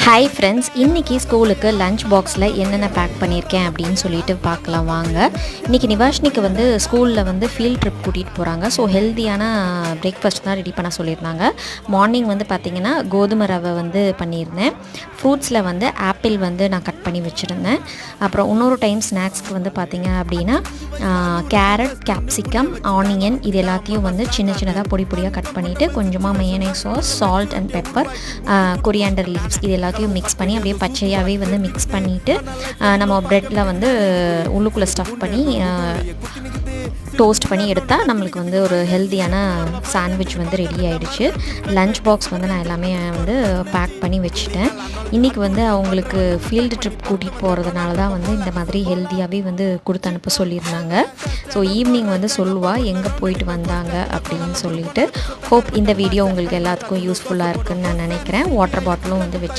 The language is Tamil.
ஹாய் ஃப்ரெண்ட்ஸ், இன்றைக்கி ஸ்கூலுக்கு லஞ்ச் பாக்ஸில் என்னென்ன பேக் பண்ணியிருக்கேன் அப்படின்னு சொல்லிட்டு பார்க்கலாம் வாங்க. இன்றைக்கி நிவாஷினிக்கு வந்து ஸ்கூலில் வந்து ஃபீல்ட் ட்ரிப் கூட்டிகிட்டு போகிறாங்க. ஸோ ஹெல்த்தியான பிரேக்ஃபாஸ்ட் தான் ரெடி பண்ண சொல்லியிருந்தாங்க. மார்னிங் வந்து பார்த்திங்கன்னா கோதுமை ரவை வந்து பண்ணியிருந்தேன். ஃப்ரூட்ஸில் வந்து ஆப்பிள் வந்து நான் கட் பண்ணி வச்சுருந்தேன். அப்புறம் இன்னொரு டைம் ஸ்நாக்ஸ்க்கு வந்து பார்த்திங்க அப்படின்னா கேரட், கேப்சிகம், ஆனியன் இது எல்லாத்தையும் வந்து சின்ன சின்னதாக பொடி பொடியாக கட் பண்ணிவிட்டு கொஞ்சமாக mayonnaise sauce, salt and pepper, coriander leaves இது எல்லாத்தையும் மிக்ஸ் பண்ணி அப்படியே பச்சையாகவே வந்து மிக்ஸ் பண்ணிவிட்டு நம்ம ப்ரெட்டில் வந்து உள்ளுக்குள்ளே ஸ்டஃப் பண்ணி டோஸ்ட் பண்ணி எடுத்தால் நம்மளுக்கு வந்து ஒரு ஹெல்த்தியான சாண்ட்விச் வந்து ரெடி ஆகிடுச்சு. லஞ்ச் பாக்ஸ் வந்து நான் எல்லாமே வந்து பேக் பண்ணி வச்சுட்டேன். இன்றைக்கி வந்து அவங்களுக்கு ஃபீல்டு ட்ரிப் கூட்டிகிட்டு போகிறதுனால தான் வந்து இந்த மாதிரி ஹெல்த்தியாகவே வந்து கொடுத்து அனுப்ப சொல்லியிருந்தாங்க. ஸோ ஈவினிங் வந்து சொல்லுவாள் எங்கே போயிட்டு வந்தாங்க அப்படின்னு சொல்லிட்டு. ஹோப் இந்த வீடியோ உங்களுக்கு எல்லாத்துக்கும் யூஸ்ஃபுல்லாக இருக்குதுன்னு நான் நினைக்கிறேன். வாட்டர் பாட்டிலும் வந்து வச்சு